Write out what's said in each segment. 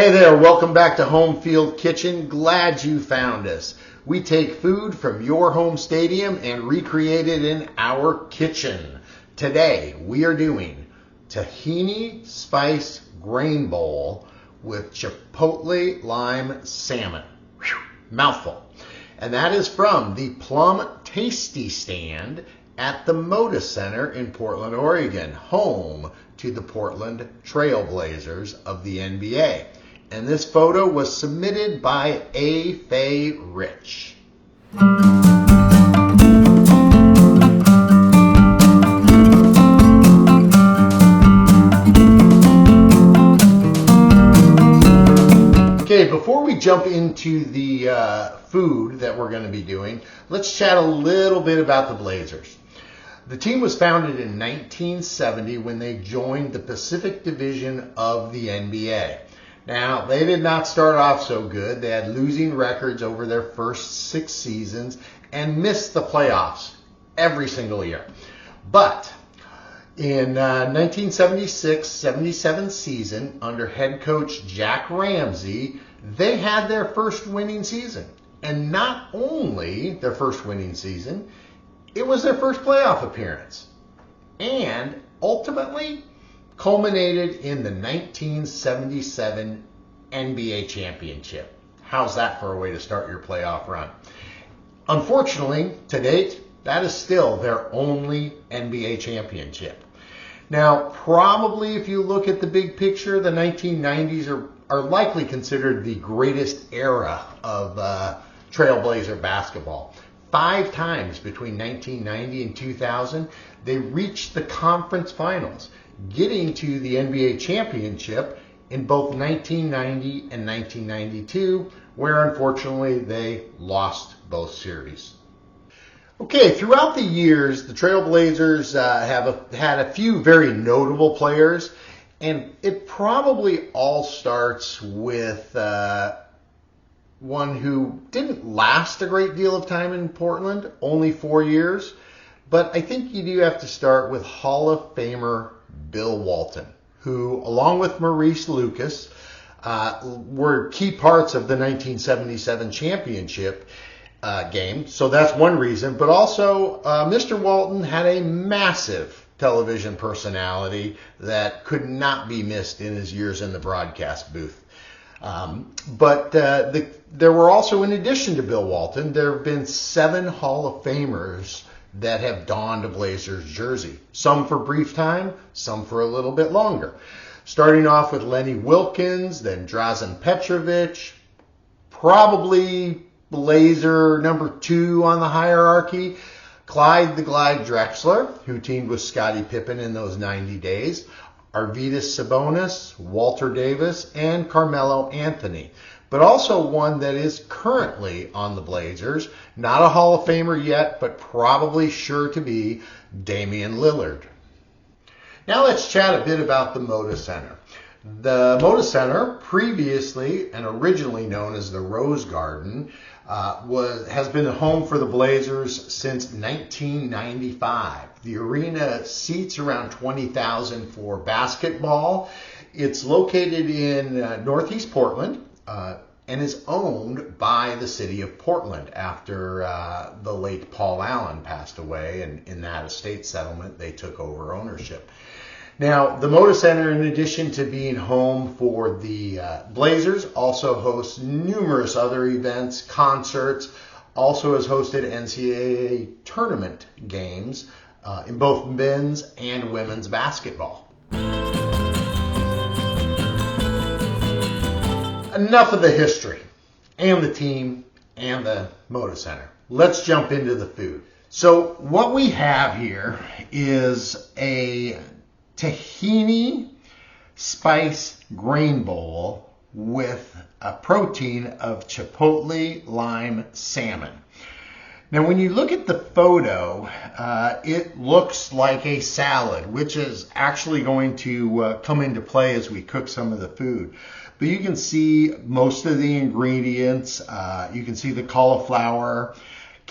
Hey there, welcome back to Home Field Kitchen. Glad you found us. We take food from your home stadium and recreate it in our kitchen. Today we are doing tahini spice grain bowl with chipotle lime salmon. Whew, mouthful. And that is from the Plum Tasty Stand at the Moda Center in Portland, Oregon, home to the Portland Trail Blazers of the NBA. And this photo was submitted by A. Faye Rich. Okay, before we jump into the food that we're going to be doing, let's chat a little bit about the Blazers. The team was founded in 1970 when they joined the Pacific Division of the NBA. Now, they did not start off so good. They had losing records over their first 6 seasons and missed the playoffs every single year. But in 1976-77 season, under head coach Jack Ramsey, they had their first winning season. And not only their first winning season, it was their first playoff appearance. And ultimately culminated in the 1977 NBA championship. How's that for a way to start your playoff run? Unfortunately, to date, that is still their only NBA championship. Now, probably if you look at the big picture, the 1990s are likely considered the greatest era of Trailblazer basketball. 5 times between 1990 and 2000, they reached the conference finals, getting to the NBA championship in both 1990 and 1992, where unfortunately they lost both series. Okay, throughout the years, the Trailblazers have had a few very notable players, and it probably all starts with one who didn't last a great deal of time in Portland, only 4 years, but I think you do have to start with Hall of Famer Bill Walton, who, along with Maurice Lucas, were key parts of the 1977 championship game. So that's one reason. But also, Mr. Walton had a massive television personality that could not be missed in his years in the broadcast booth. But there were also, in addition to Bill Walton, there have been 7 Hall of Famers that have donned a Blazers jersey. Some for brief time, some for a little bit longer. Starting off with Lenny Wilkins, then Drazen Petrovic, probably Blazer number 2 on the hierarchy, Clyde the Glide Drexler, who teamed with Scottie Pippen in those 90 days, Arvydas Sabonis, Walter Davis, and Carmelo Anthony. But also one that is currently on the Blazers, not a Hall of Famer yet, but probably sure to be, Damian Lillard. Now let's chat a bit about the Moda Center. The Moda Center, previously and originally known as the Rose Garden, has been the home for the Blazers since 1995. The arena seats around 20,000 for basketball. It's located in Northeast Portland and is owned by the city of Portland after the late Paul Allen passed away, and in that estate settlement they took over ownership. Now, the Moda Center, in addition to being home for the Blazers, also hosts numerous other events, concerts, also has hosted NCAA tournament games in both men's and women's basketball. Enough of the history and the team and the Moda Center. Let's jump into the food. So what we have here is a tahini spice grain bowl with a protein of chipotle lime salmon. Now, when you look at the photo, it looks like a salad, which is actually going to come into play as we cook some of the food. But you can see most of the ingredients. You can see the cauliflower,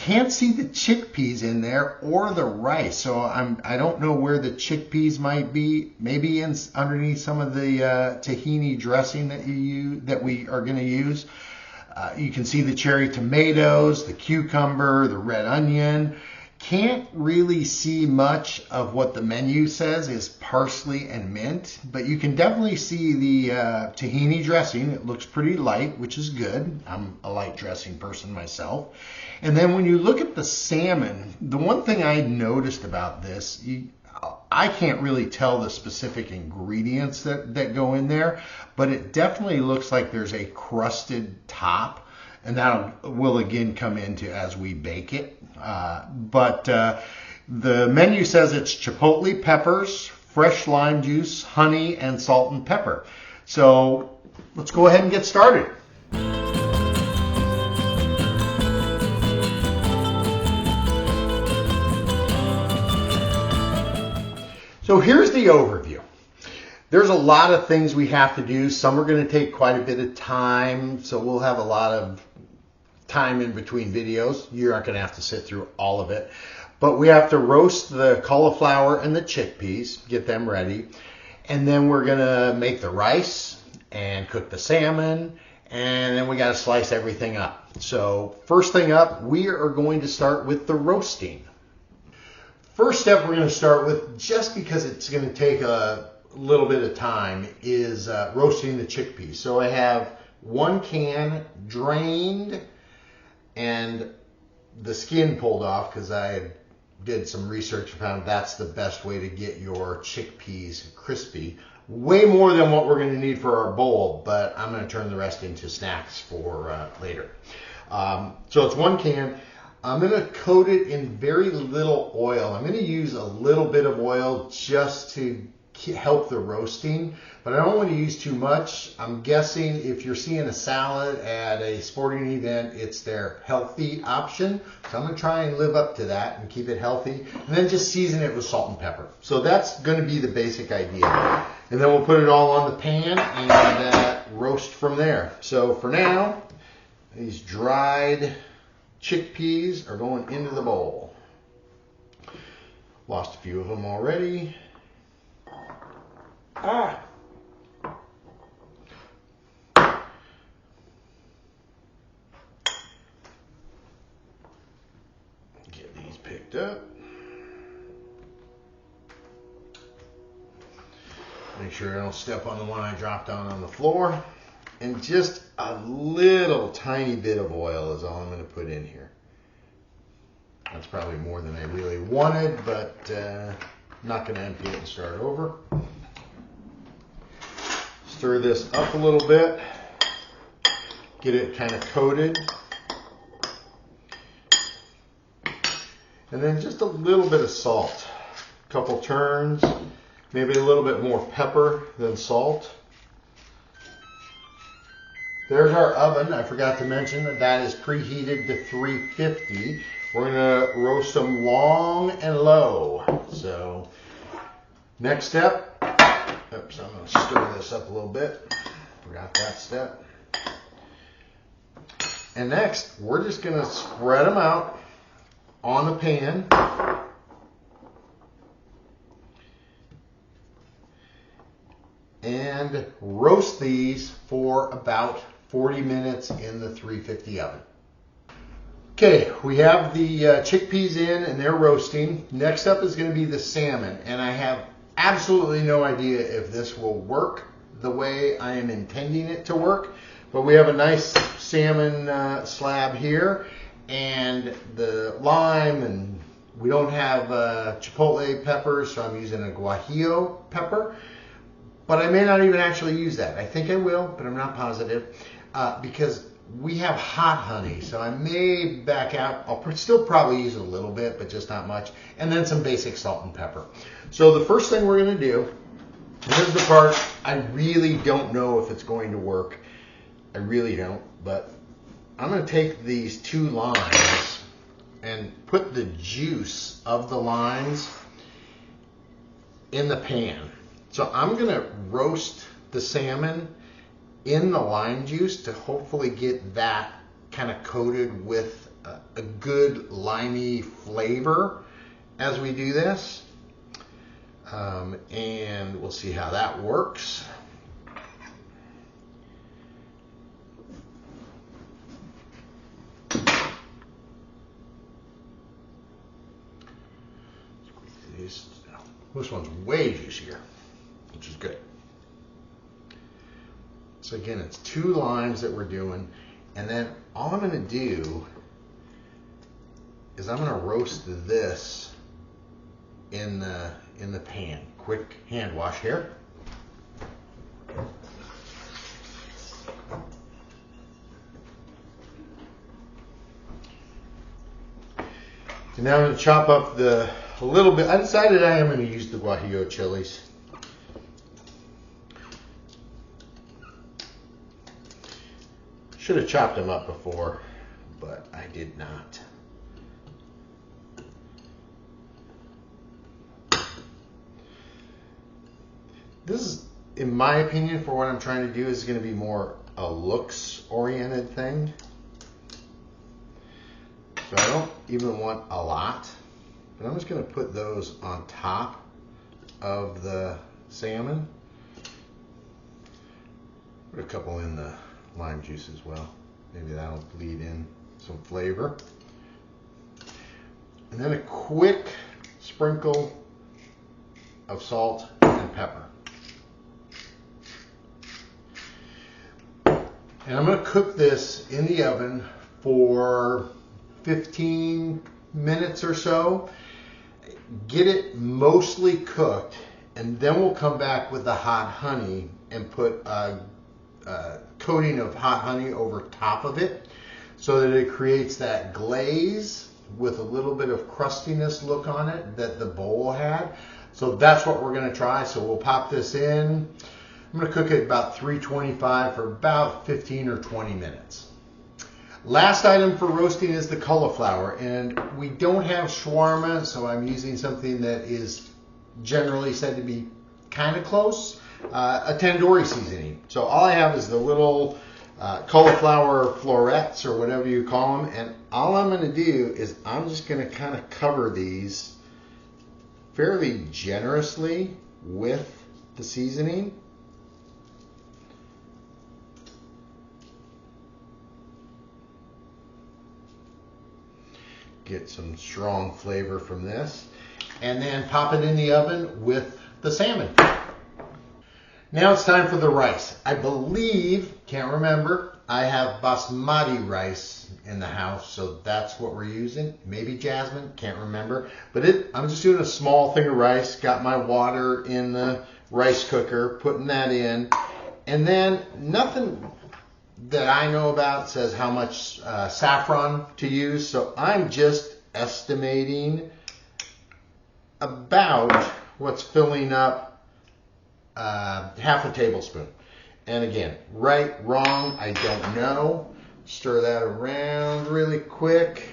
Can't see the chickpeas in there or the rice, so I don't know where the chickpeas might be. Maybe underneath some of the tahini dressing that we are going to use. You can see the cherry tomatoes, the cucumber, the red onion. Can't really see much of what the menu says is parsley and mint, but you can definitely see the tahini dressing. It looks pretty light, which is good. I'm a light dressing person myself. And then when you look at the salmon, the one thing I noticed about this, I can't really tell the specific ingredients that go in there, but it definitely looks like there's a crusted top, and that will again come into as we bake it. But the menu says it's chipotle peppers, fresh lime juice, honey, and salt and pepper. So let's go ahead and get started. So here's the overview. There's a lot of things we have to do. Some are going to take quite a bit of time, so we'll have a lot of time in between videos. You're not going to have to sit through all of it. But we have to roast the cauliflower and the chickpeas, get them ready. And then we're going to make the rice and cook the salmon. And then we got to slice everything up. So first thing up, we are going to start with the roasting. First step we're going to start with, just because it's going to take a little bit of time, is roasting the chickpeas. So I have 1 can drained and the skin pulled off because I did some research and found that's the best way to get your chickpeas crispy. Way more than what we're going to need for our bowl, but I'm going to turn the rest into snacks for later. So it's 1 can. I'm going to coat it in very little oil. I'm going to use a little bit of oil just to help the roasting, but I don't want to use too much. I'm guessing if you're seeing a salad at a sporting event, it's their healthy option. So I'm going to try and live up to that and keep it healthy, and then just season it with salt and pepper. So that's going to be the basic idea. And then we'll put it all on the pan and roast from there. So for now, these dried chickpeas are going into the bowl. Lost a few of them already. Get these picked up. Make sure I don't step on the one I dropped on the floor. And just a little tiny bit of oil is all I'm going to put in here. That's probably more than I really wanted, but I'm not going to empty it and start over. Stir this up a little bit. Get it kind of coated. And then just a little bit of salt. A couple turns. Maybe a little bit more pepper than salt. There's our oven. I forgot to mention that is preheated to 350. We're going to roast them long and low. So next step, oops, I'm going to stir this up a little bit. Forgot that step. And next, we're just going to spread them out on the pan. And roast these for about 40 minutes in the 350 oven. Okay, we have the chickpeas in and they're roasting. Next up is going to be the salmon, and I have absolutely no idea if this will work the way I am intending it to work, but we have a nice salmon slab here, and the lime, and we don't have chipotle peppers, so I'm using a guajillo pepper. But I may not even actually use that. I think I will, but I'm not positive, because we have hot honey, so I may back out. I'll still probably use a little bit, but just not much. And then some basic salt and pepper. So the first thing we're going to do, and this is the part I really don't know if it's going to work. I really don't, but I'm going to take these 2 limes and put the juice of the limes in the pan. So I'm going to roast the salmon in the lime juice to hopefully get that kind of coated with a good limey flavor as we do this. And we'll see how that works. This one's way juicier, which is good. So again, it's 2 limes that we're doing, and then all I'm going to do is I'm going to roast this in the pan. Quick hand wash here. So now I'm going to chop up a little bit. I decided I am going to use the guajillo chilies. Should have chopped them up before, but I did not. This is, in my opinion, for what I'm trying to do, is going to be more a looks-oriented thing. So I don't even want a lot, but I'm just going to put those on top of the salmon. Put a couple in the lime juice as well. Maybe that'll bleed in some flavor. And then a quick sprinkle of salt and pepper. And I'm going to cook this in the oven for 15 minutes or so. Get it mostly cooked, and then we'll come back with the hot honey and put a coating of hot honey over top of it so that it creates that glaze with a little bit of crustiness look on it that the bowl had. So that's what we're going to try. So we'll pop this in. I'm going to cook it about 325 for about 15 or 20 minutes. Last item for roasting is the cauliflower, and we don't have shawarma, so I'm using something that is generally said to be kind of close, a tandoori seasoning. So all I have is the little cauliflower florets or whatever you call them, and all I'm going to do is I'm just going to kind of cover these fairly generously with the seasoning. Get some strong flavor from this, and then pop it in the oven with the salmon. Now it's time for the rice. I believe, can't remember, I have basmati rice in the house, so that's what we're using. Maybe jasmine, can't remember. But I'm just doing a small thing of rice. Got my water in the rice cooker, putting that in, and then nothing that I know about says how much saffron to use, so I'm just estimating about what's filling up half a tablespoon. And again, right, wrong, I don't know. Stir that around really quick.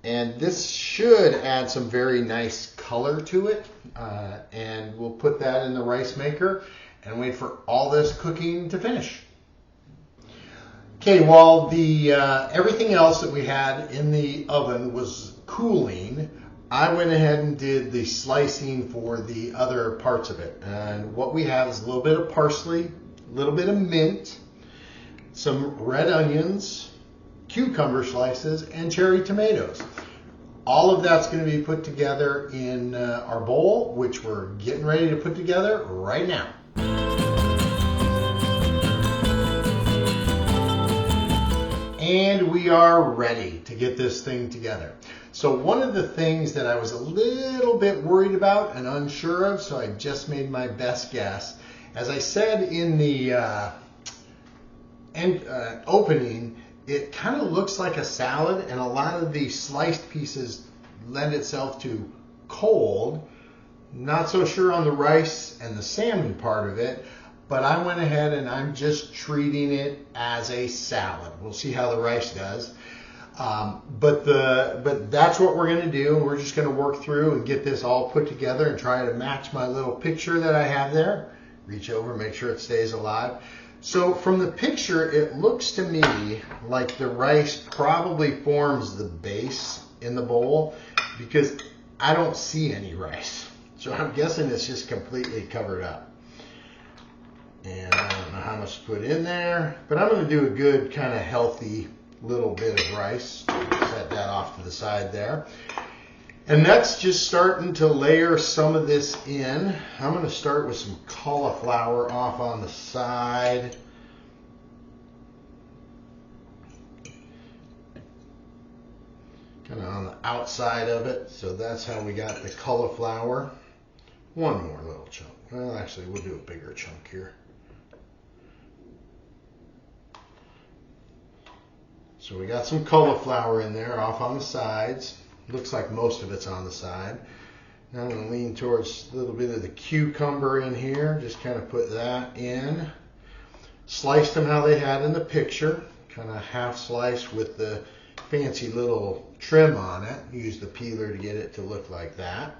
And this should add some very nice color to it. And we'll put that in the rice maker and wait for all this cooking to finish. Okay, while the everything else that we had in the oven was cooling, I went ahead and did the slicing for the other parts of it. And what we have is a little bit of parsley, a little bit of mint, some red onions, cucumber slices, and cherry tomatoes. All of that's going to be put together in our bowl, which we're getting ready to put together right now. And we are ready to get this thing together. So one of the things that I was a little bit worried about and unsure of, so I just made my best guess. As I said in the opening, it kind of looks like a salad, and a lot of the sliced pieces lend itself to cold. Not so sure on the rice and the salmon part of it, but I went ahead and I'm just treating it as a salad. We'll see how the rice does. But that's what we're going to do. We're just going to work through and get this all put together and try to match my little picture that I have there. Reach over, make sure it stays alive. So from the picture, it looks to me like the rice probably forms the base in the bowl because I don't see any rice. So I'm guessing it's just completely covered up. And I don't know how much to put in there, but I'm going to do a good kind of healthy little bit of rice. Set that off to the side there. And that's just starting to layer some of this in. I'm going to start with some cauliflower off on the side. Kind of on the outside of it. So that's how we got the cauliflower. One more little chunk. Well, actually, we'll do a bigger chunk here. So we got some cauliflower in there off on the sides. Looks like most of it's on the side. Now I'm going to lean towards a little bit of the cucumber in here. Just kind of put that in. Sliced them how they had in the picture. Kind of half sliced with the fancy little trim on it. Use the peeler to get it to look like that.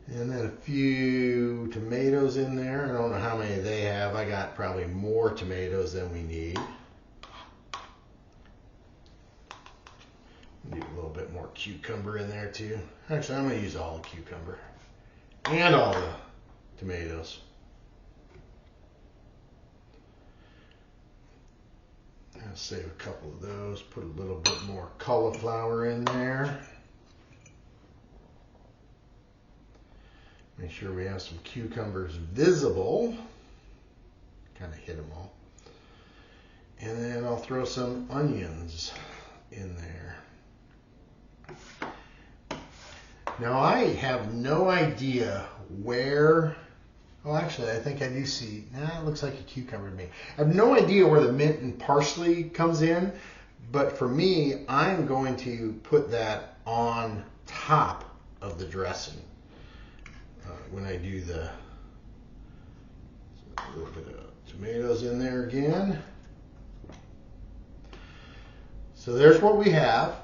And then a few tomatoes in there. I don't know how many they have. I got probably more tomatoes than we need. Need a little bit more cucumber in there too. Actually, I'm going to use all the cucumber and all the tomatoes. I'll save a couple of those. Put a little bit more cauliflower in there. Make sure we have some cucumbers visible. Kind of hit them all. And then I'll throw some onions in there. Now I have no idea where, oh actually I think I do see, it looks like a cucumber to me. I have no idea where the mint and parsley comes in, but for me, I'm going to put that on top of the dressing. When I do a little bit of tomatoes in there again. So there's what we have.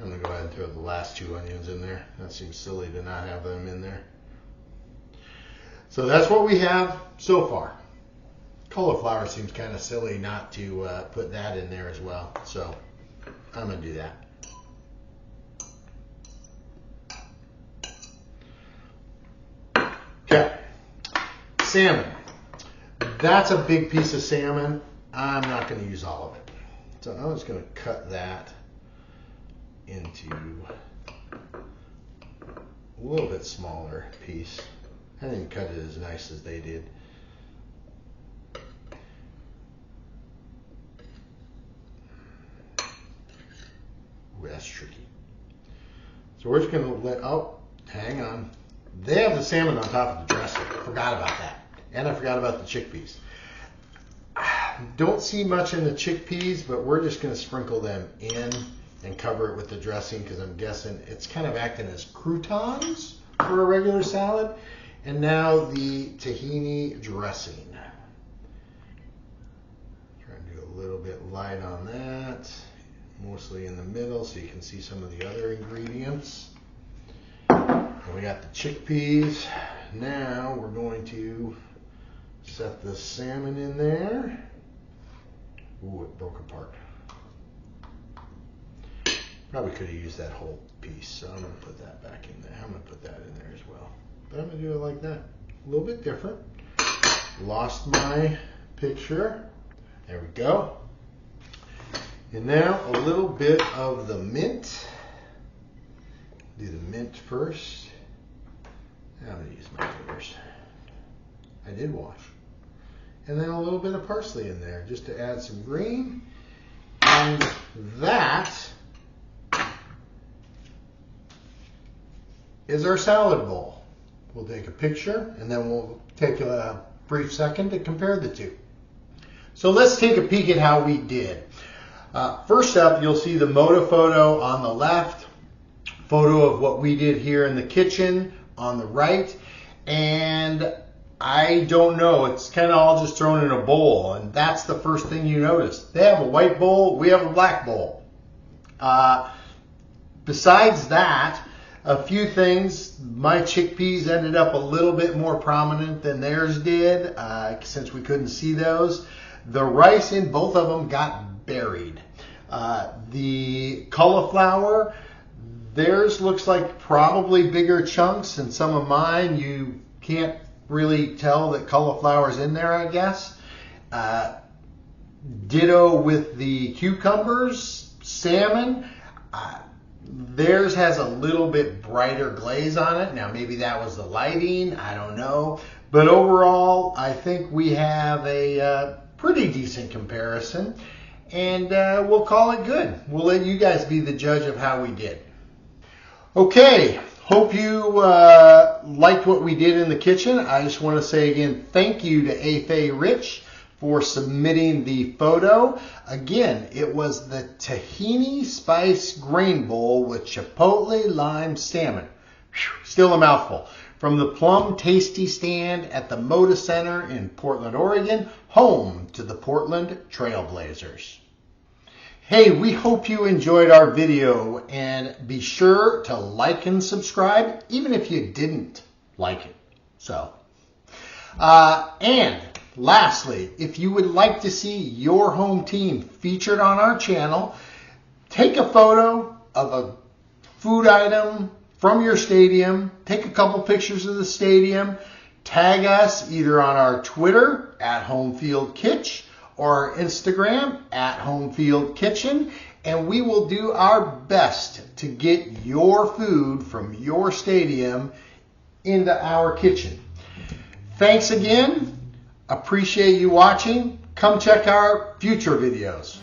I'm going to go ahead and throw the last two onions in there. That seems silly to not have them in there. So that's what we have so far. Cauliflower seems kind of silly not to put that in there as well. So I'm going to do that. Okay. Salmon. That's a big piece of salmon. I'm not going to use all of it. So I'm just going to cut that into a little bit smaller piece. I didn't cut it as nice as they did. Ooh, that's tricky. So we're just going to let, oh, hang on. They have the salmon on top of the dressing. Forgot about that. And I forgot about the chickpeas. Don't see much in the chickpeas, but we're just going to sprinkle them in and cover it with the dressing because I'm guessing it's kind of acting as croutons for a regular salad. And now the tahini dressing. Try to do a little bit light on that, mostly in the middle so you can see some of the other ingredients. And we got the chickpeas. Now we're going to set the salmon in there. Ooh, it broke apart. Probably could have used that whole piece, so I'm going to put that back in there. I'm going to put that in there as well. But I'm going to do it like that. A little bit different. Lost my picture. There we go. And now a little bit of the mint. Do the mint first. I'm going to use my fingers. I did wash. And then a little bit of parsley in there just to add some green. And that is our salad bowl. We'll take a picture and then we'll take a brief second to compare the two. So let's take a peek at how we did. First up, you'll see the Moda photo on the left, photo of what we did here in the kitchen on the right, and I don't know, it's kind of all just thrown in a bowl, and that's the first thing you notice. They have a white bowl, we have a black bowl. Besides that, A few things. My chickpeas ended up a little bit more prominent than theirs did, since we couldn't see those. The rice in both of them got buried. The cauliflower, theirs looks like probably bigger chunks than some of mine. You can't really tell that cauliflower's in there, I guess. Ditto with the cucumbers, salmon. Theirs has a little bit brighter glaze on it. Now, maybe that was the lighting. I don't know. But overall, I think we have a pretty decent comparison. And we'll call it good. We'll let you guys be the judge of how we did. Okay. Hope you liked what we did in the kitchen. I just want to say again, thank you to Afe Rich for submitting the photo. Again, it was the tahini spice grain bowl with chipotle lime salmon. Whew, still a mouthful. From the Plum Tasty Stand at the Moda Center in Portland, Oregon, home to the Portland Trailblazers. Hey, we hope you enjoyed our video, and be sure to like and subscribe, even if you didn't like it. And lastly, if you would like to see your home team featured on our channel, take a photo of a food item from your stadium, take a couple pictures of the stadium, tag us either on our Twitter at HomefieldKitch or our Instagram at HomefieldKitchen, and we will do our best to get your food from your stadium into our kitchen. Thanks again. Appreciate you watching. Come check our future videos.